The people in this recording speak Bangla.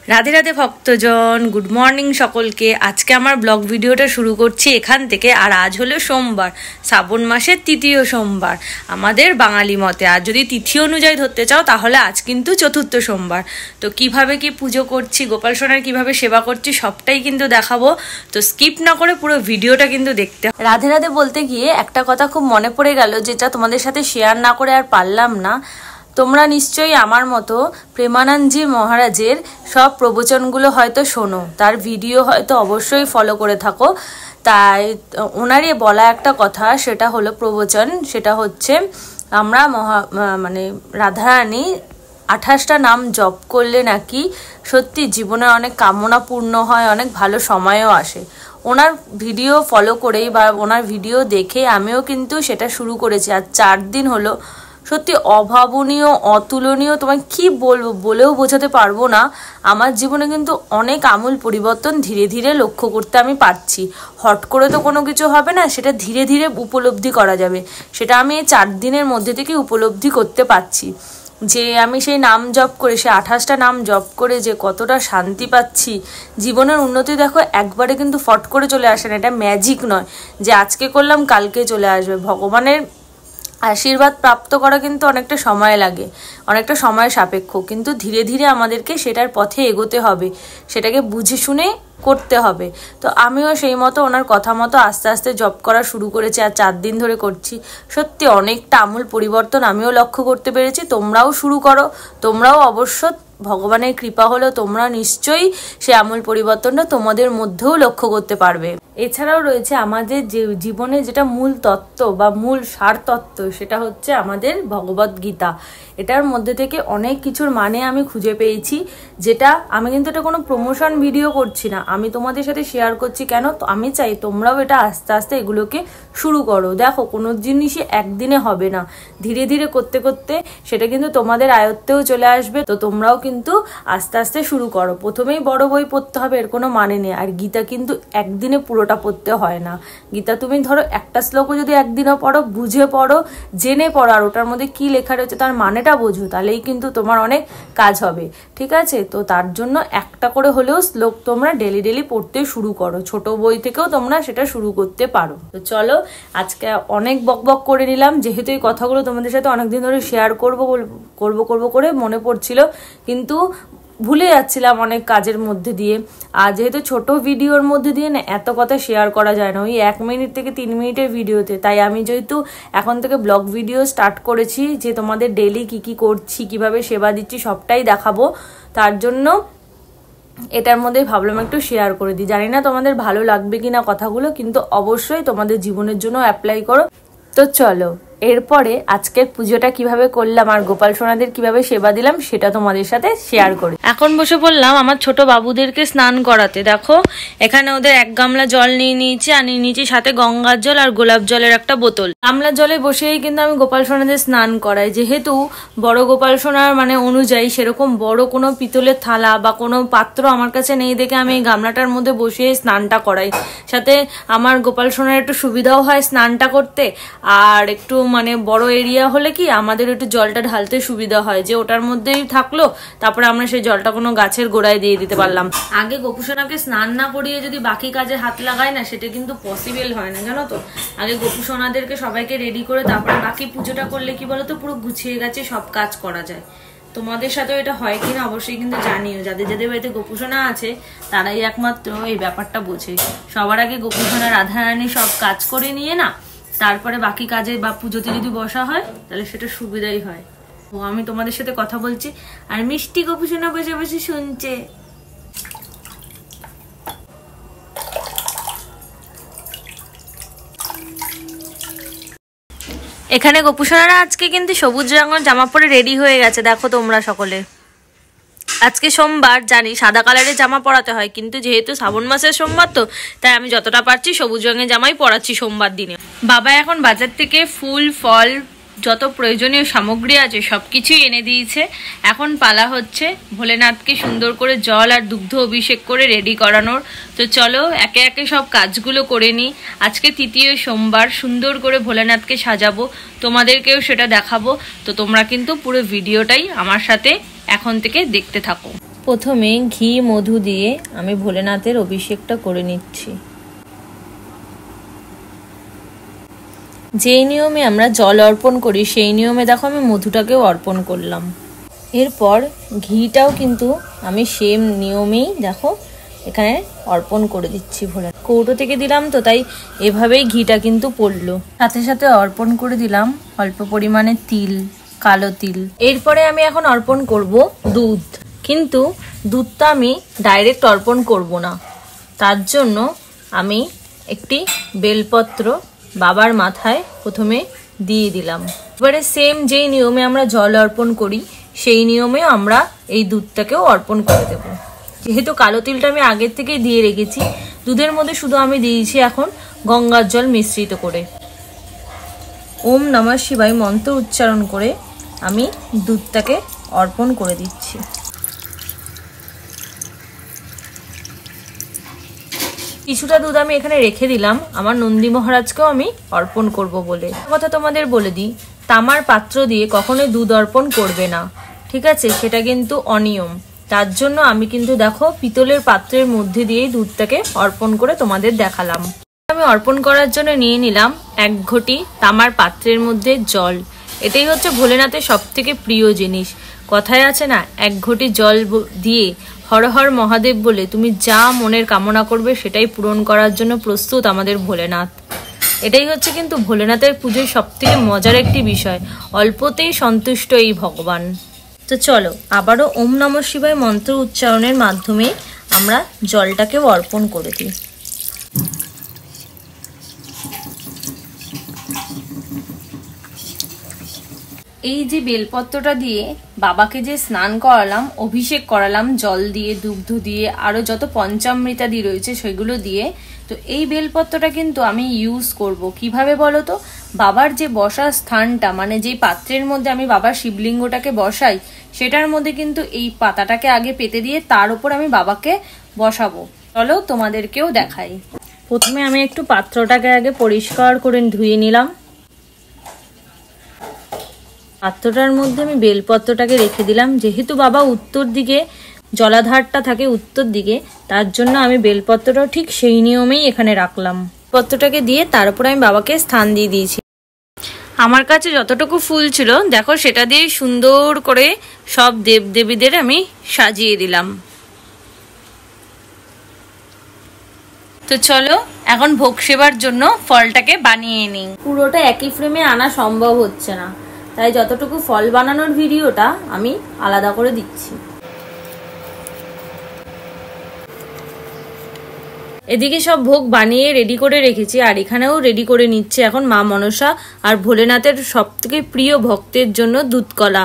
রাধে রাধে ভক্তজন, গুড মর্নিং সকলকে। আজকে আমার ব্লগ ভিডিওটা শুরু করছি এখান থেকে। আর আজ হলো সোমবার, শ্রাবণ মাসের তৃতীয় সোমবার আমাদের বাঙালি মতে। আর যদি তিথি অনুযায়ী ধরতে চাও তাহলে আজ কিন্তু চতুর্থ সোমবার। তো কিভাবে কি পুজো করছি, গোপাল সোনার কিভাবে সেবা করছি সবটাই কিন্তু দেখাবো। তো স্কিপ না করে পুরো ভিডিওটা কিন্তু দেখতে। রাধে রাধে বলতে গিয়ে একটা কথা খুব মনে পড়ে গেল, যেটা তোমাদের সাথে শেয়ার না করে আর পারলাম না। তোমরা নিশ্চয়ই আমার মতো প্রেমানন্দজি মহারাজের সব প্রবচনগুলো হয়তো শোনো, তার ভিডিও হয়তো অবশ্যই ফলো করে থাকো। তাই ওনারই বলা একটা কথা, সেটা হলো প্রবচন, সেটা হচ্ছে আমরা রাধারানী 28টা নাম জপ করলে নাকি সত্যি জীবনে অনেক কামনা পূর্ণ হয়, অনেক ভালো সময়ও আসে। ওনার ভিডিও ফলো করেই বা ওনার ভিডিও দেখে আমিও কিন্তু সেটা শুরু করেছি। আর 4 দিন হলো, সত্যি অভাবনীয়, অতুলনীয়, তোমায় কি বলবো, বলেও বোঝাতে পারবো না। আমার জীবনে কিন্তু অনেক আমূল পরিবর্তন ধীরে ধীরে লক্ষ্য করতে আমি পারছি। হট করে তো কোনো কিছু হবে না, সেটা ধীরে ধীরে উপলব্ধি করা যাবে। সেটা আমি এই 4 দিনের মধ্যে থেকে উপলব্ধি করতে পারছি যে আমি সেই নাম জপ করে, সেই 28টা নাম জপ করে যে কতটা শান্তি পাচ্ছি। জীবনের উন্নতি দেখো একবারে কিন্তু ফট করে চলে আসে না, এটা ম্যাজিক নয় যে আজকে করলাম কালকে চলে আসবে। ভগবানের আশীর্বাদ প্রাপ্ত করা কিন্তু অনেকটা সময় লাগে, অনেকটা সময় সাপেক্ষ, কিন্তু ধীরে ধীরে আমাদেরকে সেটার পথে এগোতে হবে, সেটাকে বুঝে শুনে করতে হবে। তো আমিও সেই মতো ওনার কথা মতো আস্তে আস্তে জব করা শুরু করেছি। আর 4 দিন ধরে করছি, সত্যি অনেকটা আমূল পরিবর্তন আমিও লক্ষ্য করতে পেরেছি। তোমরাও শুরু করো, তোমরাও অবশ্য ভগবানের কৃপা হলো তোমরা নিশ্চয়ই সেই আমূল পরিবর্তনটা তোমাদের মধ্যেও লক্ষ্য করতে পারবে। এছাড়াও রয়েছে আমাদের যে জীবনে যেটা মূল তত্ত্ব বা মূল সার তত্ত্ব, সেটা হচ্ছে আমাদের ভগবদ গীতা। এটার মধ্যে থেকে অনেক কিছুর মানে আমি খুঁজে পেয়েছি, যেটা আমি কিন্তু এটা কোনো প্রমোশন ভিডিও করছি না, আমি তোমাদের সাথে শেয়ার করছি। কেন? তো আমি চাই তোমরাও এটা আস্তে আস্তে এগুলোকে শুরু করো। দেখো, কোনো জিনিসই একদিনে হবে না, ধীরে ধীরে করতে করতে সেটা কিন্তু তোমাদের আয়ত্তেও চলে আসবে। তো তোমরাও কিন্তু আস্তে আস্তে শুরু করো। প্রথমেই বড় বই পড়তে হবে এর কোনো মানে নেই। আর গীতা কিন্তু একদিনে পুরোটা পড়তে হয় না। গীতা তুমি ধরো একটা শ্লোকও যদি একদিনও পড়ো, বুঝে পড়ো, জেনে পড়ো, আর ওটার মধ্যে কি লেখা রয়েছে তার মানেটা বোঝো, তাহলেই কিন্তু তোমার অনেক কাজ হবে। ঠিক আছে? তো তার জন্য একটা করে হলেও শ্লোক তোমরা ডেলি ডেলি পড়তে শুরু করো। ছোট বই থেকেও তোমরা সেটা শুরু করতে পারো। তো চলো, আজকে অনেক বকবক করে নিলাম, যেহেতু এই কথাগুলো তোমাদের সাথে অনেকদিন ধরে শেয়ার করবো করে মনে পড়ছিল, কিন্তু ভুলে যাচ্ছিলাম অনেক কাজের মধ্যে দিয়ে। আর যেহেতু ছোট ভিডিওর মধ্যে দিয়ে না এত কথা শেয়ার করা যায় না, ওই 1 মিনিট থেকে 3 মিনিটের ভিডিওতে। তাই আমি যেহেতু এখন থেকে ব্লগ ভিডিও স্টার্ট করেছি, যে তোমাদের ডেলি কি করছি, কিভাবে সেবা দিচ্ছি সবটাই দেখাবো, তার জন্য এটার মধ্যে ভাবলাম একটু শেয়ার করে দিই। জানি না তোমাদের ভালো লাগবে কিনা কথাগুলো, কিন্তু অবশ্যই তোমাদের জীবনের জন্য অ্যাপ্লাই করো। তো চলো, এরপরে আজকের পুজোটা কিভাবে করলাম আর গোপাল সোনাদের কিভাবে সেবা দিলাম সেটা তোমাদের সাথে শেয়ার করি। এখন বসে পড়লাম আমার ছোট বাবুদেরকে স্নান করাতে। দেখো, এখানে ওদের 1 গামলা জল নিয়ে নিয়েছি, আর নিয়ে নিয়েছি সাথে গঙ্গার জল আর গোলাপ জলের একটা বোতল। গামলার জলে বসেই কিন্তু আমি গোপাল সোনাদের স্নান করাই। যেহেতু বড় গোপাল সোনার অনুযায়ী সেরকম বড় কোনো পিতলের থালা বা কোনো পাত্র আমার কাছে নেই দেখে আমি এই গামলাটার মধ্যে বসিয়ে স্নানটা করাই। সাথে আমার গোপাল সোনার একটু সুবিধাও হয় স্নানটা করতে, আর একটু বড় এরিয়া হলে কি আমাদের একটু জলটা ঢালতে সুবিধা হয়, যে ওটার মধ্যেই থাকলো, তারপরে আমরা সেই জলটা কোনো গাছের গোড়ায় দিয়ে দিতে পারলাম। আগে গোপুসোনাকে স্নান না করিয়ে যদি বাকি কাজে হাত লাগায় না, সেটা কিন্তু পসিবল হয় না, জানো তো। আগে গোপুসোনাদেরকে সবাইকে রেডি করে তারপরে বাকি পুজোটা করলে কি বলতো, পুরো গুছিয়ে গেছে সব কাজ করা যায়। তোমাদের সাথেও এটা হয় কিনা অবশ্যই কিন্তু জানিও। যাদের যাদের বাড়িতে গোপুসোনা আছে তারাই একমাত্র এই ব্যাপারটা বোঝে। সবার আগে গোপুসোনা রাধারানী সব কাজ করে নিয়ে না, তারপরে বাকি কাজে বা পুজোতে যদি বসা হয় তাহলে সেটা সুবিধাই হয়। ও আমি তোমাদের সাথে কথা বলছি আর মিষ্টি গোপুসোনা বসে বসে শুনছে। এখানে গোপুসোনারা আজকে কিন্তু সবুজ রঙের জামা পরে রেডি হয়ে গেছে। দেখো তোমরা সকলে, আজকে সোমবার, জানি সাদা কালারের জামা পরাতে হয়, কিন্তু যেহেতু শ্রাবণ মাসের সোমবার, তো তাই আমি যতটা পারছি সবুজ রঙের জামাই পরাচ্ছি সোমবার দিনে। বাবা এখন বাজার থেকে ফুল ফল যত প্রয়োজনীয় সামগ্রী আছে সবকিছুই এনে দিয়েছে। এখন পালা হচ্ছে ভোলেনাথকে সুন্দর করে জল আর দুগ্ধ অভিষেক করে রেডি করানোর। তো চলো একে একে সব কাজগুলো করে নিই। আজকে তৃতীয় সোমবার, সুন্দর করে ভোলেনাথকে সাজাবো, তোমাদেরকেও সেটা দেখাবো। তো তোমরা কিন্তু পুরো ভিডিওটাই আমার সাথে এখন থেকে দেখতে থাকো। প্রথমে ঘি মধু দিয়ে আমি ভোলেনাথের অভিষেকটা করে নিচ্ছি। যেই নিয়মে আমরা জল অর্পণ করি সেই নিয়মে দেখো আমি মধুটাকেও অর্পণ করলাম। এরপর ঘিটাও কিন্তু আমি সেম নিয়মেই দেখো এখানে অর্পণ করে দিচ্ছি। ভোলেনাথ কৌটো থেকে দিলাম তো তাই এভাবেই ঘিটা কিন্তু পড়লো। সাথে সাথে অর্পণ করে দিলাম অল্প পরিমাণে তিল, কালো তিল। এরপরে আমি এখন অর্পণ করব দুধ, কিন্তু দুধটা আমি ডাইরেক্ট অর্পণ করব না। তার জন্য আমি একটি বেলপত্র বাবার মাথায় প্রথমে দিয়ে দিলাম। এবারে সেম যেই নিয়মে আমরা জল অর্পণ করি সেই নিয়মে আমরা এই দুধটাকেও অর্পণ করে দেব। যেহেতু কালো তিলটা আমি আগের থেকেই দিয়ে রেখেছি, দুধের মধ্যে শুধু আমি দিয়েছি এখন গঙ্গার জল মিশ্রিত করে। ওম নমঃ শিবায় মন্ত্র উচ্চারণ করে আমি দুধটাকে অর্পণ করে দিচ্ছি। কিছুটা দুধ আমি এখানে রেখে দিলাম আমার নন্দী মহারাজকেও আমি অর্পণ করব বলে। কথা তোমাদের বলে দিই, তামার পাত্র দিয়ে কখনোই দুধ অর্পণ করবে না, ঠিক আছে? সেটা কিন্তু অনিয়ম। তার জন্য আমি কিন্তু দেখো পিতলের পাত্রের মধ্যে দিয়েই দুধটাকে অর্পণ করে তোমাদের দেখালাম। আমি অর্পণ করার জন্য নিয়ে নিলাম 1 ঘটি তামার পাত্রের মধ্যে জল। এটাই হচ্ছে ভোলেনাথের সব থেকে প্রিয় জিনিস। কথায় আছে না, 1 ঘটি জল দিয়ে হর হর মহাদেব বলে তুমি যা মনের কামনা করবে সেটাই পূরণ করার জন্য প্রস্তুত আমাদের ভোলেনাথ। এটাই হচ্ছে কিন্তু ভোলেনাথের পুজোর সব থেকে মজার একটি বিষয়, অল্পতেই সন্তুষ্ট এই ভগবান। তো চলো আবারও ওম নমঃ শিবায় মন্ত্র উচ্চারণের মাধ্যমে আমরা জলটাকেও অর্পণ করে দিই। এই যে বেলপত্রটা দিয়ে বাবাকে যে স্নান করালাম, অভিষেক করালাম জল দিয়ে, দুগ্ধ দিয়ে, আরো যত পঞ্চামৃতাদি রয়েছে সেগুলো দিয়ে, তো এই বেলপত্রটা কিন্তু আমি ইউজ করব কিভাবে বলো তো? বাবার যে বসার স্থানটা, মানে যে পাত্রের মধ্যে আমি বাবার শিবলিঙ্গটাকে বসাই সেটার মধ্যে কিন্তু এই পাতাটাকে আগে পেতে দিয়ে তার উপর আমি বাবাকে বসাবো। চলো তোমাদেরকেও দেখাই। প্রথমে আমি একটু পাত্রটাকে আগে পরিষ্কার করে ধুয়ে নিলাম। পাত্রটার মধ্যে আমি বেলপত্রটাকে রেখে দিলাম। যেহেতু বাবা উত্তর দিকে, জলাধারটা থাকে উত্তর দিকে, তার জন্য আমি বেলপত্রটাও ঠিক সেই নিয়মেই এখানে রাখলাম। পত্রটাকে দিয়ে তার উপর আমি বাবাকে স্থান দিয়ে দিয়েছি। আমার কাছে যতটুকু ফুল ছিল দেখো সেটা দিয়ে সুন্দর করে সব দেবদেবীদের আমি সাজিয়ে দিলাম। তো চলো এখন ভোগ সেবার জন্য ফলটাকে বানিয়ে নিই। পুরোটা একই ফ্রেমে আনা সম্ভব হচ্ছে না, তাই যতটুকু ফল বানানোর ভিডিওটা আমি আলাদা করে দিচ্ছি। এদিকে সব ভোগ বানিয়ে রেডি করে রেখেছি, আর এখানেও রেডি করে নিচ্ছে এখন মা মনসা আর ভোলেনাথের সব থেকে প্রিয় ভক্তের জন্য দুধকলা।